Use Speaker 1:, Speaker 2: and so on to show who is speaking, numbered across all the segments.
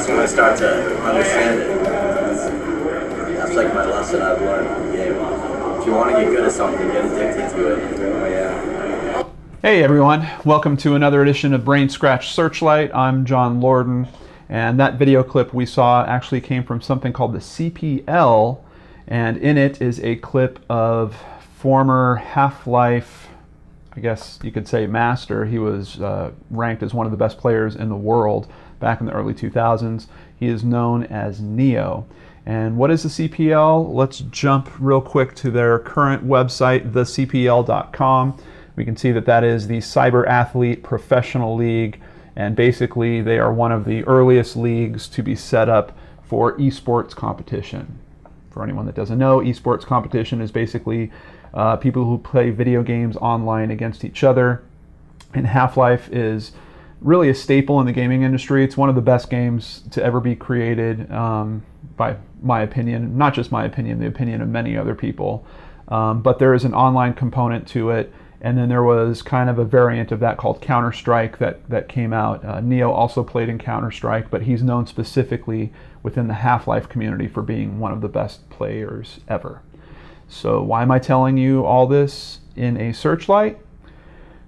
Speaker 1: That's when I start to understand it. That's like my lesson I've learned in the game. If you want to get good at something, get addicted to it. Oh yeah.
Speaker 2: Hey everyone, welcome to another edition of BrainScratch Searchlight. I'm John Lorden, and that video clip we saw actually came from something called the CPL, and in it is a clip of former Half-Life, I guess you could say, master. He was ranked as one of the best players in the world back in the early 2000s. He is known as Neo. And what is the CPL? Let's jump real quick to their current website, thecpl.com. We can see that that is the Cyberathelete Professional League, and basically they are one of the earliest leagues to be set up for esports competition. For anyone that doesn't know, esports competition is basically people who play video games online against each other. And Half-Life is really a staple in the gaming industry. It's one of the best games to ever be created, by my opinion. Not just my opinion, the opinion of many other people. But there is an online component to it. And then there was kind of a variant of that called Counter-Strike that came out. Neo also played in Counter-Strike, but he's known specifically within the Half-Life community for being one of the best players ever. So why am I telling you all this in a Searchlight?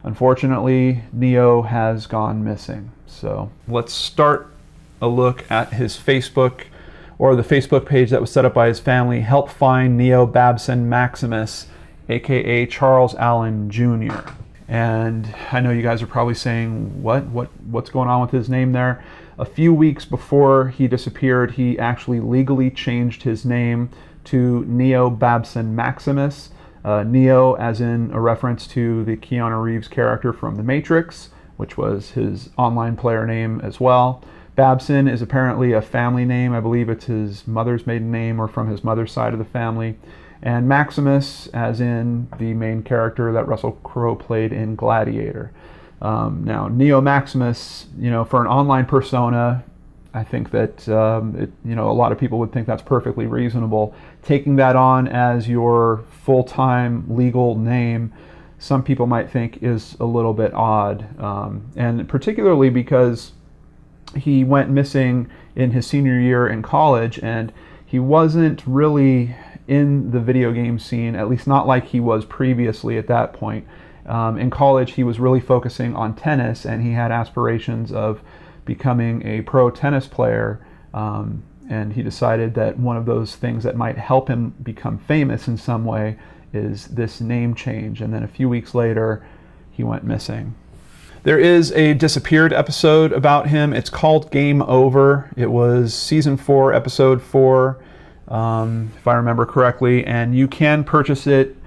Speaker 2: Unfortunately, Neo has gone missing. So let's start a look at his Facebook, or the Facebook page that was set up by his family. Help find Neo Babson Maximus, aka Charles Allen Jr. And I know you guys are probably saying, what's going on with his name there? A few weeks before he disappeared, he actually legally changed his name to Neo Babson Maximus. Neo as in a reference to the Keanu Reeves character from The Matrix, which was his online player name as well. Babson is apparently a family name. I believe it's his mother's maiden name or from his mother's side of the family. And Maximus as in the main character that Russell Crowe played in Gladiator. Now, Neo Maximus, for an online persona, I think that a lot of people would think that's perfectly reasonable. Taking that on as your full-time legal name, some people might think is a little bit odd, and particularly because he went missing in his senior year in college, and he wasn't really in the video game scene, at least not like he was previously at that point. In college, he was really focusing on tennis, and he had aspirations of becoming a pro tennis player, and he decided that one of those things that might help him become famous in some way is this name change. And then a few weeks later, he went missing. There is a disappeared episode about him. It's called Game Over. It was season 4, episode 4, if I remember correctly, and you can purchase it,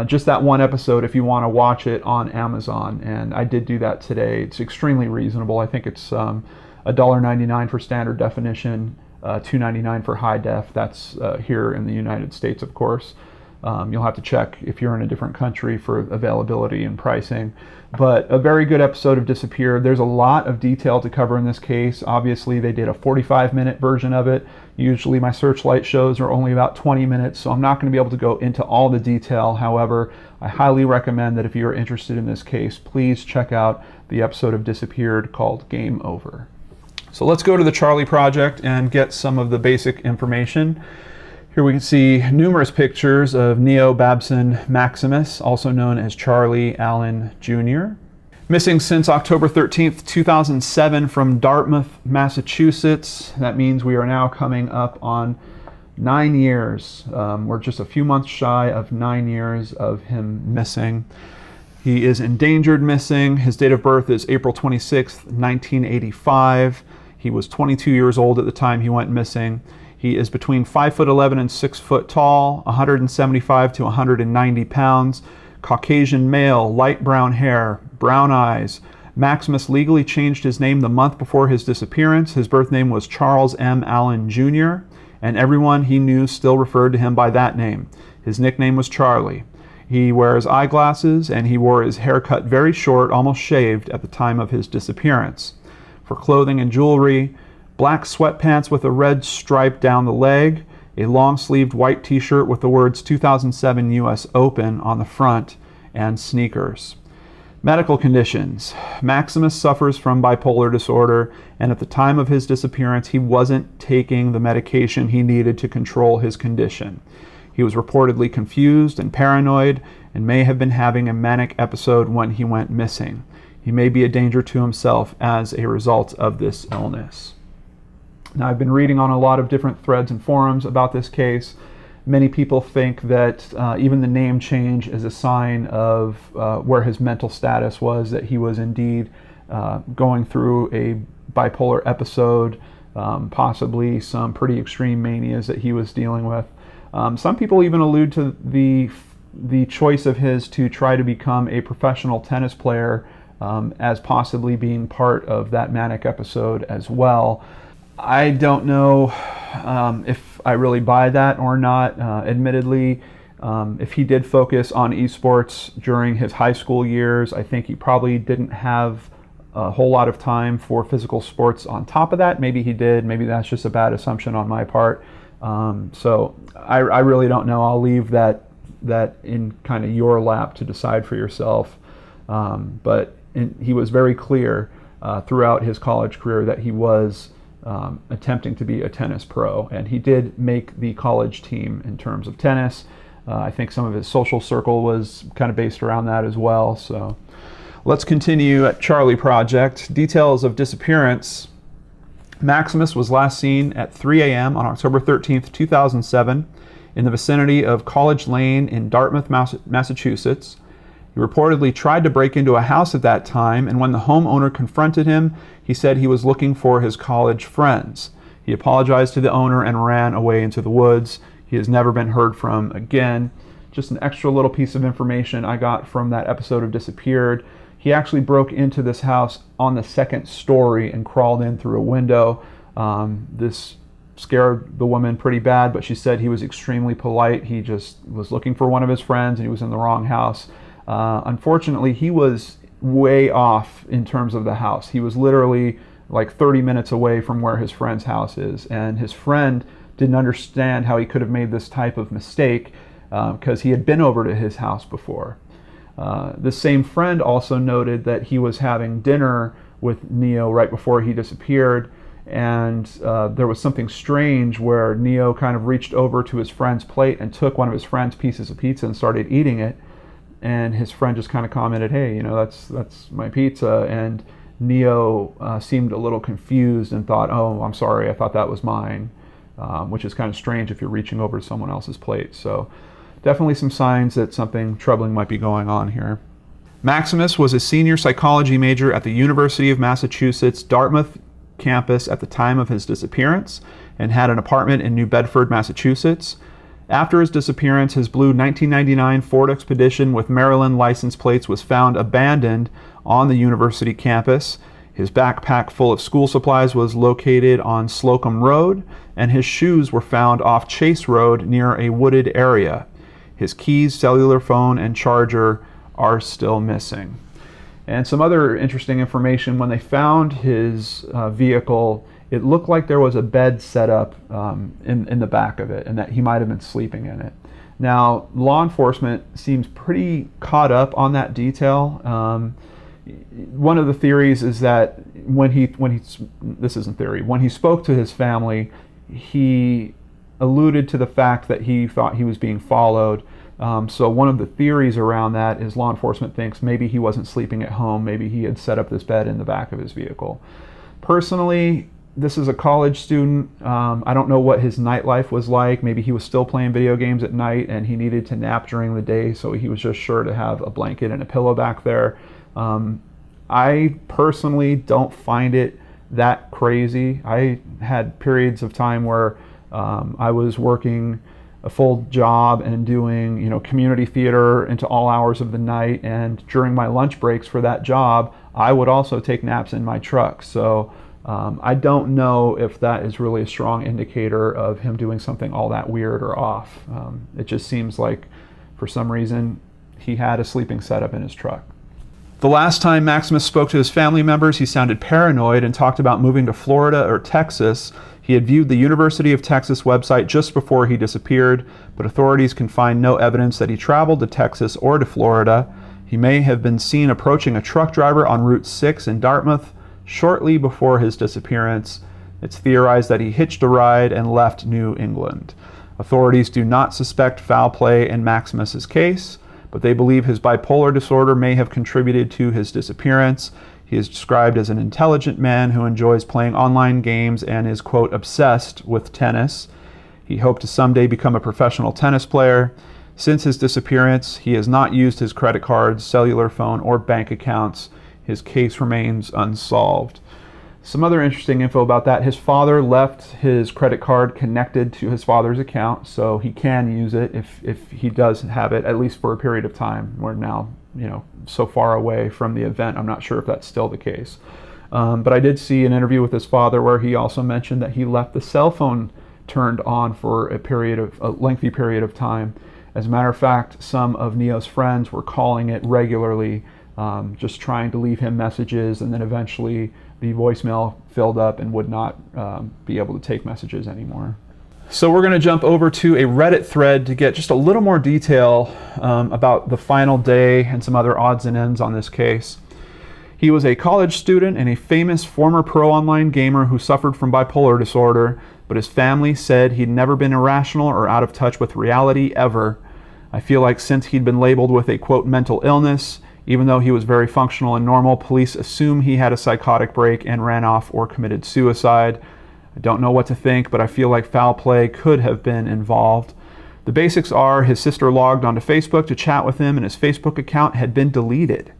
Speaker 2: just that one episode, if you want to watch it on Amazon, and I did do that today. It's extremely reasonable. I think it's $1.99 for standard definition, $2.99 for high def. That's here in the United States, of course. You'll have to check if you're in a different country for availability and pricing. But a very good episode of Disappeared. There's a lot of detail to cover in this case. Obviously, they did a 45-minute version of it. Usually my Searchlight shows are only about 20 minutes, so I'm not going to be able to go into all the detail. However, I highly recommend that if you're interested in this case, please check out the episode of Disappeared called Game Over. So let's go to the Charley Project and get some of the basic information. Here we can see numerous pictures of Neo Babson Maximus, also known as Charlie Allen Jr. Missing since October 13th, 2007 from Dartmouth, Massachusetts. That means we are now coming up on 9 years. We're just a few months shy of 9 years of him missing. He is endangered missing. His date of birth is April 26th, 1985. He was 22 years old at the time he went missing. He is between 5'11" and 6 foot tall, 175 to 190 pounds, Caucasian male, light brown hair, brown eyes. Maximus legally changed his name the month before his disappearance. His birth name was Charles M. Allen Jr., and everyone he knew still referred to him by that name. His nickname was Charlie. He wears eyeglasses, and he wore his hair cut very short, almost shaved, at the time of his disappearance. For clothing and jewelry, black sweatpants with a red stripe down the leg, a long-sleeved white t-shirt with the words 2007 US Open on the front, and sneakers. Medical conditions. Maximus suffers from bipolar disorder, and at the time of his disappearance, he wasn't taking the medication he needed to control his condition. He was reportedly confused and paranoid, and may have been having a manic episode when he went missing. He may be a danger to himself as a result of this illness. Now, I've been reading on a lot of different threads and forums about this case. Many people think that even the name change is a sign of where his mental status was, that he was indeed going through a bipolar episode, possibly some pretty extreme manias that he was dealing with. Some people even allude to the choice of his to try to become a professional tennis player as possibly being part of that manic episode as well. I don't know if I really buy that or not. Admittedly, if he did focus on esports during his high school years, I think he probably didn't have a whole lot of time for physical sports on top of that. Maybe he did. Maybe that's just a bad assumption on my part. So I really don't know. I'll leave that in kind of your lap to decide for yourself. But he was very clear throughout his college career that he was attempting to be a tennis pro, and he did make the college team in terms of tennis. I think some of his social circle was kind of based around that as well. So let's continue at Charley Project. Details of disappearance. Maximus was last seen at 3 a.m. on October 13th, 2007 in the vicinity of College Lane in Dartmouth, Massachusetts. He reportedly tried to break into a house at that time, and when the homeowner confronted him, he said he was looking for his college friends. He apologized to the owner and ran away into the woods. He has never been heard from again. Just an extra little piece of information I got from that episode of Disappeared. He actually broke into this house on the second story and crawled in through a window. This scared the woman pretty bad, but she said he was extremely polite. He just was looking for one of his friends and he was in the wrong house. Unfortunately, he was way off in terms of the house. He was literally like 30 minutes away from where his friend's house is, and his friend didn't understand how he could have made this type of mistake because he had been over to his house before. The same friend also noted that he was having dinner with Neo right before he disappeared, and there was something strange where Neo kind of reached over to his friend's plate and took one of his friend's pieces of pizza and started eating it. And his friend just kind of commented, "Hey, you know, that's my pizza." And Neo seemed a little confused and thought, "Oh, I'm sorry, I thought that was mine," which is kind of strange if you're reaching over to someone else's plate. So definitely some signs that something troubling might be going on here. Maximus was a senior psychology major at the University of Massachusetts Dartmouth campus at the time of his disappearance and had an apartment in New Bedford, Massachusetts. After his disappearance, his blue 1999 Ford Expedition with Maryland license plates was found abandoned on the university campus. His backpack full of school supplies was located on Slocum Road, and his shoes were found off Chase Road near a wooded area. His keys, cellular phone, and charger are still missing. And some other interesting information, when they found his vehicle, it looked like there was a bed set up in the back of it, and that he might have been sleeping in it. Now, law enforcement seems pretty caught up on that detail. One of the theories is that when he spoke to his family, he alluded to the fact that he thought he was being followed. So one of the theories around that is law enforcement thinks maybe he wasn't sleeping at home, maybe he had set up this bed in the back of his vehicle. Personally, this is a college student. I don't know what his nightlife was like. Maybe he was still playing video games at night and he needed to nap during the day, so he was just sure to have a blanket and a pillow back there. I personally don't find it that crazy. I had periods of time where I was working a full job and doing, community theater into all hours of the night, and during my lunch breaks for that job, I would also take naps in my truck. So I don't know if that is really a strong indicator of him doing something all that weird or off. It just seems like, for some reason, he had a sleeping setup in his truck. The last time Maximus spoke to his family members, he sounded paranoid and talked about moving to Florida or Texas. He had viewed the University of Texas website just before he disappeared, but authorities can find no evidence that he traveled to Texas or to Florida. He may have been seen approaching a truck driver on Route 6 in Dartmouth shortly before his disappearance. It's theorized that he hitched a ride and left New England. Authorities do not suspect foul play in Maximus's case, but they believe his bipolar disorder may have contributed to his disappearance. He is described as an intelligent man who enjoys playing online games and is, quote, obsessed with tennis. He hoped to someday become a professional tennis player. Since his disappearance, he has not used his credit cards, cellular phone, or bank accounts. His case remains unsolved. Some other interesting info about that: his father left his credit card connected to his father's account, so he can use it if he does have it, at least for a period of time. We're now, so far away from the event, I'm not sure if that's still the case. But I did see an interview with his father where he also mentioned that he left the cell phone turned on for a lengthy period of time. As a matter of fact, some of Neo's friends were calling it regularly, just trying to leave him messages, and then eventually the voicemail filled up and would not be able to take messages anymore. So we're going to jump over to a Reddit thread to get just a little more detail about the final day and some other odds and ends on this case. He was a college student and a famous former pro online gamer who suffered from bipolar disorder, but his family said he'd never been irrational or out of touch with reality ever. I feel like since he'd been labeled with a, quote, mental illness, even though he was very functional and normal, police assume he had a psychotic break and ran off or committed suicide. I don't know what to think, but I feel like foul play could have been involved. The basics are his sister logged onto Facebook to chat with him, and his Facebook account had been deleted.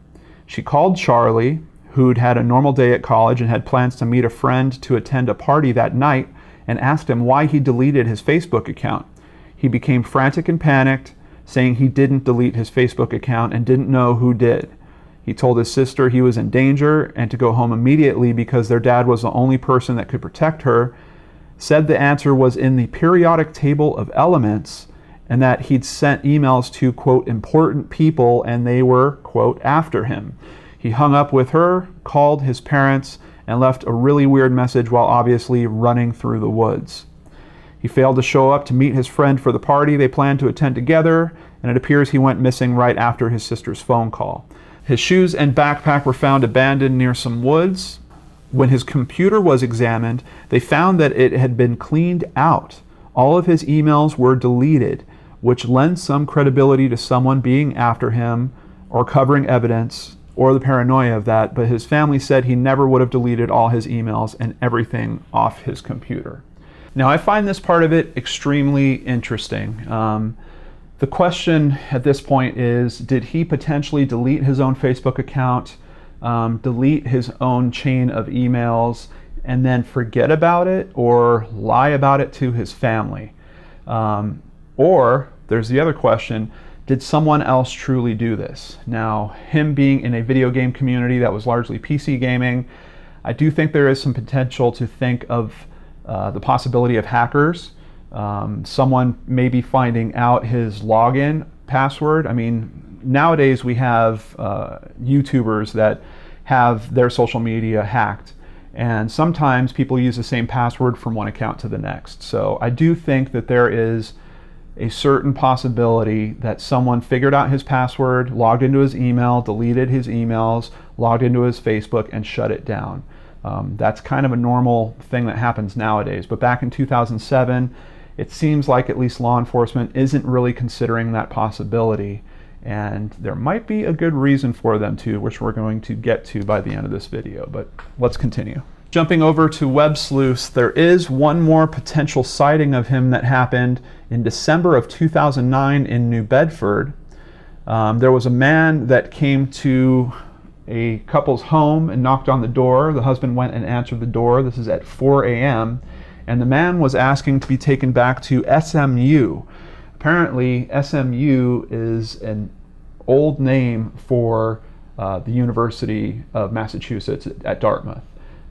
Speaker 2: She called Charley, who'd had a normal day at college and had plans to meet a friend to attend a party that night, and asked him why he deleted his Facebook account. He became frantic and panicked, saying he didn't delete his Facebook account and didn't know who did. He told his sister he was in danger and to go home immediately because their dad was the only person that could protect her, said the answer was in the periodic table of elements, and that he'd sent emails to, quote, important people, and they were, quote, after him. He hung up with her, called his parents, and left a really weird message while obviously running through the woods. He failed to show up to meet his friend for the party they planned to attend together, and it appears he went missing right after his sister's phone call. His shoes and backpack were found abandoned near some woods. When his computer was examined, they found that it had been cleaned out. All of his emails were deleted, which lends some credibility to someone being after him or covering evidence, or the paranoia of that, but his family said he never would have deleted all his emails and everything off his computer. Now, I find this part of it extremely interesting. The question at this point is, did he potentially delete his own Facebook account, delete his own chain of emails, and then forget about it or lie about it to his family? Or, there's the other question, did someone else truly do this? Now, him being in a video game community that was largely PC gaming, I do think there is some potential to think of the possibility of hackers. Someone maybe finding out his login password. I mean, nowadays we have YouTubers that have their social media hacked, and sometimes people use the same password from one account to the next. So I do think that there is a certain possibility that someone figured out his password, logged into his email, deleted his emails, logged into his Facebook, and shut it down. That's kind of a normal thing that happens nowadays. But back in 2007, it seems like at least law enforcement isn't really considering that possibility. And there might be a good reason for them to, which we're going to get to by the end of this video. But let's continue. Jumping over to WebSleuths, there is one more potential sighting of him that happened in December of 2009 in New Bedford. There was a man that came to a couple's home and knocked on the door. The husband went and answered the door. This is at 4 a.m. And the man was asking to be taken back to SMU. Apparently, SMU is an old name for the University of Massachusetts at Dartmouth.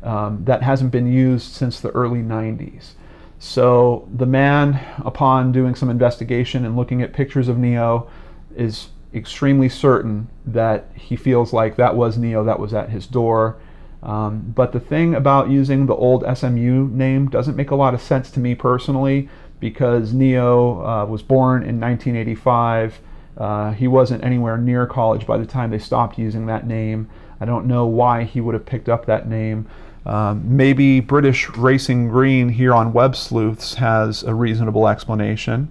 Speaker 2: That hasn't been used since the early 90s. So the man, upon doing some investigation and looking at pictures of Neo, is extremely certain that he feels like that was Neo that was at his door. But the thing about using the old SMU name doesn't make a lot of sense to me personally, because Neo was born in 1985. He wasn't anywhere near college by the time they stopped using that name. I don't know why he would have picked up that name. Maybe British Racing Green here on WebSleuths has a reasonable explanation.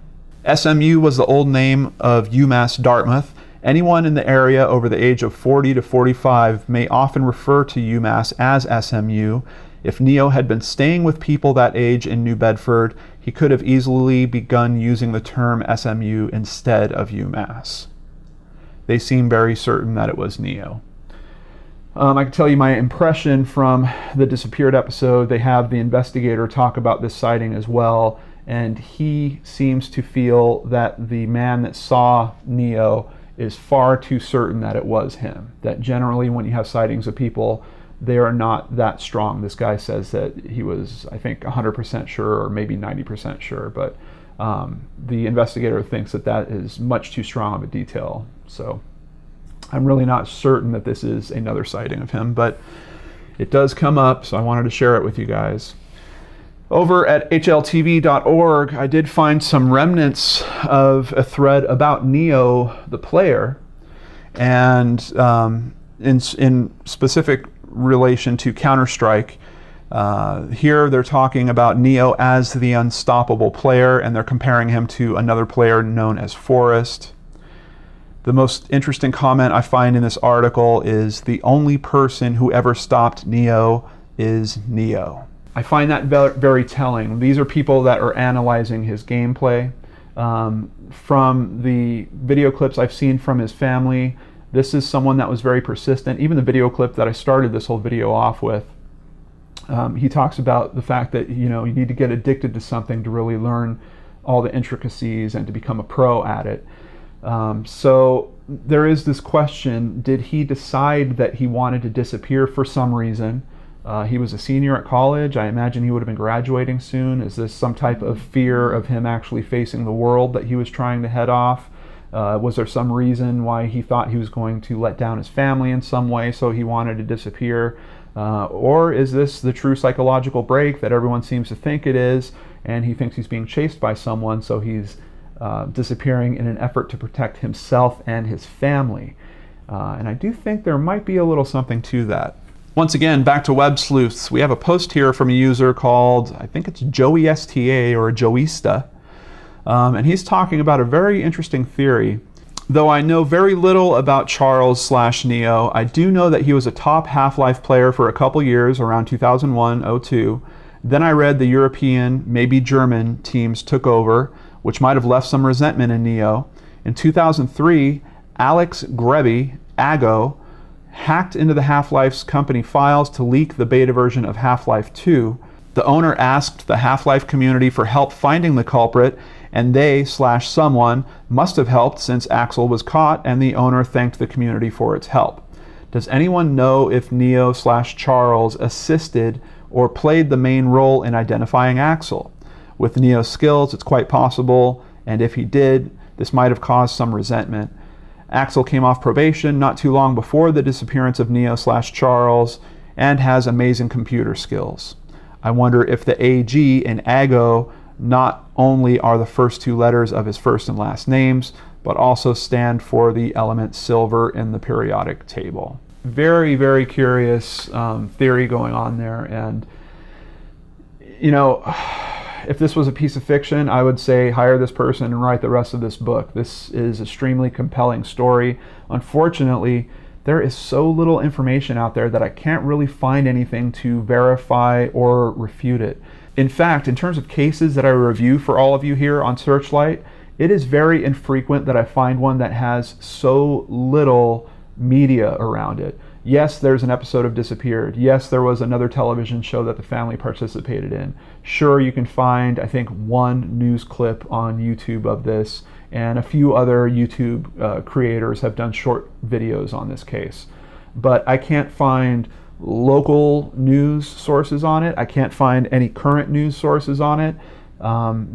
Speaker 2: SMU was the old name of UMass Dartmouth. Anyone in the area over the age of 40 to 45 may often refer to UMass as SMU. If Neo had been staying with people that age in New Bedford, he could have easily begun using the term SMU instead of UMass. They seem very certain that it was Neo. I can tell you my impression from the disappeared episode. They have the investigator talk about this sighting as well, and he seems to feel that the man that saw Neo is far too certain that it was him. That generally when you have sightings of people, they are not that strong. This guy says that he was, I think, 100% sure or maybe 90% sure, but the investigator thinks that that is much too strong of a detail. So I'm really not certain that this is another sighting of him, but it does come up, so I wanted to share it with you guys. Over at HLTV.org, I did find some remnants of a thread about Neo, the player, and in specific relation to Counter-Strike. Here they're talking about Neo as the unstoppable player, and they're comparing him to another player known as Forrest. The most interesting comment I find in this article is the only person who ever stopped Neo is Neo. I find that very telling. These are people that are analyzing his gameplay. From the video clips I've seen from his family, this is someone that was very persistent. Even the video clip that I started this whole video off with, he talks about the fact that you need to get addicted to something to really learn all the intricacies and to become a pro at it. So there is this question, did he decide that he wanted to disappear for some reason? He was a senior at college. I imagine he would have been graduating soon. Is this some type of fear of him actually facing the world that he was trying to head off? Was there some reason why he thought he was going to let down his family in some way, so he wanted to disappear? Or is this the true psychological break that everyone seems to think it is, and he thinks he's being chased by someone, so he's disappearing in an effort to protect himself and his family? And I do think there might be a little something to that. Once again, back to WebSleuths. We have a post here from a user called, I think it's Joey STA or Joeista. And he's talking about a very interesting theory. Though I know very little about Charles/Neo, I do know that he was a top Half-Life player for a couple years, around 2001-02. Then I read the European, maybe German teams took over, which might have left some resentment in Neo. In 2003, Alex Greby, Ago, hacked into the Half-Life's company files to leak the beta version of Half-Life 2. The owner asked the Half-Life community for help finding the culprit, and they/someone must have helped since Axel was caught, and the owner thanked the community for its help. Does anyone know if Neo/Charles assisted or played the main role in identifying Axel? With Neo's skills, it's quite possible, and if he did, this might have caused some resentment. Axel came off probation not too long before the disappearance of Neo/Charles and has amazing computer skills. I wonder if the AG in Ago not only are the first two letters of his first and last names, but also stand for the element silver in the periodic table. Very, very curious theory going on there. And, if this was a piece of fiction, I would say hire this person and write the rest of this book. This is an extremely compelling story. Unfortunately, there is so little information out there that I can't really find anything to verify or refute it. In fact, in terms of cases that I review for all of you here on Searchlight, it is very infrequent that I find one that has so little media around it. Yes, there's an episode of Disappeared. Yes, there was another television show that the family participated in. Sure, you can find, I think, one news clip on YouTube of this, and a few other YouTube creators have done short videos on this case. But I can't find local news sources on it. I can't find any current news sources on it.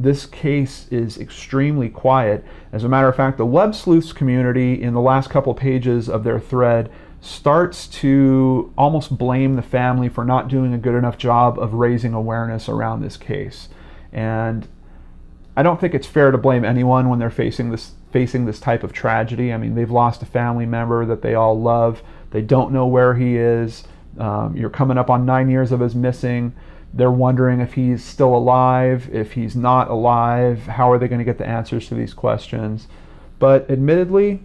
Speaker 2: This case is extremely quiet. As a matter of fact, the WebSleuths community, in the last couple pages of their thread, starts to almost blame the family for not doing a good enough job of raising awareness around this case. And I don't think it's fair to blame anyone when they're facing this facing this type of tragedy. I mean, they've lost a family member that they all love. They don't know where he is. You're coming up on 9 years of his missing. They're wondering if he's still alive, if he's not alive. How are they going to get the answers to these questions? But admittedly,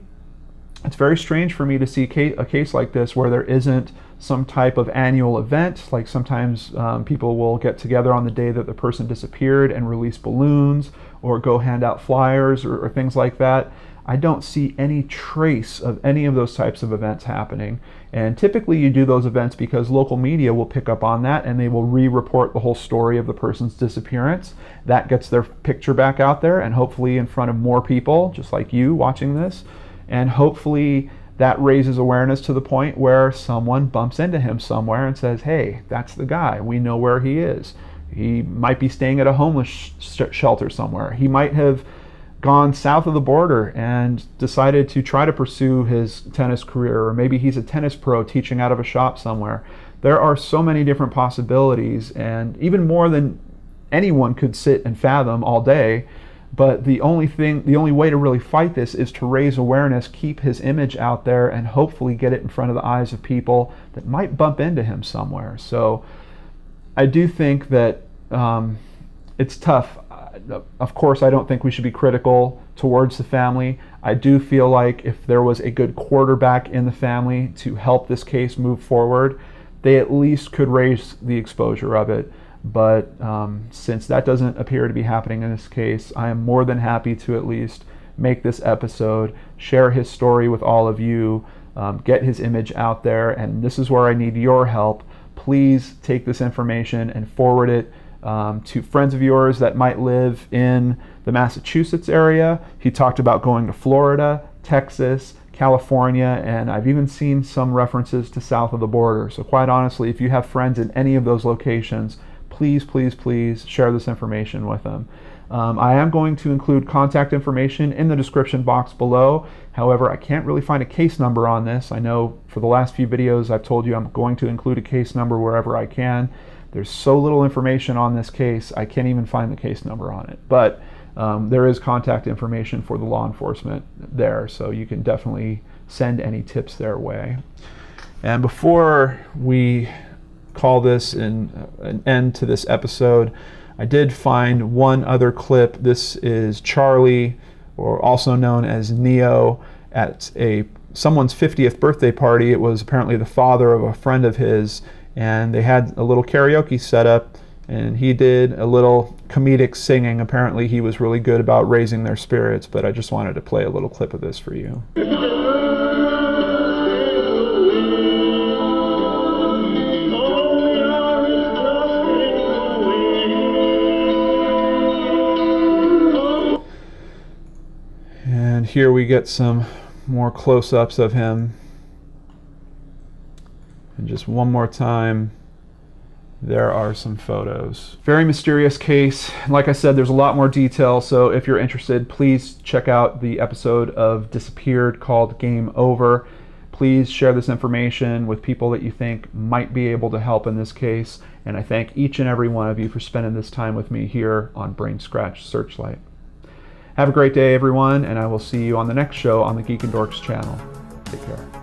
Speaker 2: it's very strange for me to see a case like this where there isn't some type of annual event. Like sometimes people will get together on the day that the person disappeared and release balloons or go hand out flyers or things like that. I don't see any trace of any of those types of events happening. And typically you do those events because local media will pick up on that and they will re-report the whole story of the person's disappearance. That gets their picture back out there and hopefully in front of more people, just like you watching this. And hopefully that raises awareness to the point where someone bumps into him somewhere and says, hey, that's the guy. We know where he is. He might be staying at a homeless shelter somewhere. He might have gone south of the border and decided to try to pursue his tennis career, or maybe he's a tennis pro teaching out of a shop somewhere. There are so many different possibilities, and even more than anyone could sit and fathom all day. But the only way to really fight this is to raise awareness, keep his image out there, and hopefully get it in front of the eyes of people that might bump into him somewhere. So I do think that it's tough. Of course, I don't think we should be critical towards the family. I do feel like if there was a good quarterback in the family to help this case move forward, they at least could raise the exposure of it. But since that doesn't appear to be happening in this case, I am more than happy to at least make this episode, share his story with all of you, get his image out there, and this is where I need your help. Please take this information and forward it to friends of yours that might live in the Massachusetts area. He talked about going to Florida, Texas, California, and I've even seen some references to south of the border. So quite honestly, if you have friends in any of those locations, please, please, please share this information with them. I am going to include contact information in the description box below. However, I can't really find a case number on this. I know for the last few videos I've told you I'm going to include a case number wherever I can. There's so little information on this case, I can't even find the case number on it. But there is contact information for the law enforcement there, so you can definitely send any tips their way. And before we call this an end to this episode, I did find one other clip. This is Charlie, or also known as Neo, at someone's 50th birthday party. It was apparently the father of a friend of his, and they had a little karaoke set up, and he did a little comedic singing. Apparently he was really good about raising their spirits, but I just wanted to play a little clip of this for you. And here we get some more close-ups of him. And just one more time, there are some photos. Very mysterious case. Like I said, there's a lot more detail, so if you're interested, please check out the episode of Disappeared called Game Over. Please share this information with people that you think might be able to help in this case, and I thank each and every one of you for spending this time with me here on BrainScratch Searchlight. Have a great day, everyone, and I will see you on the next show on the Geek and Dorks channel. Take care.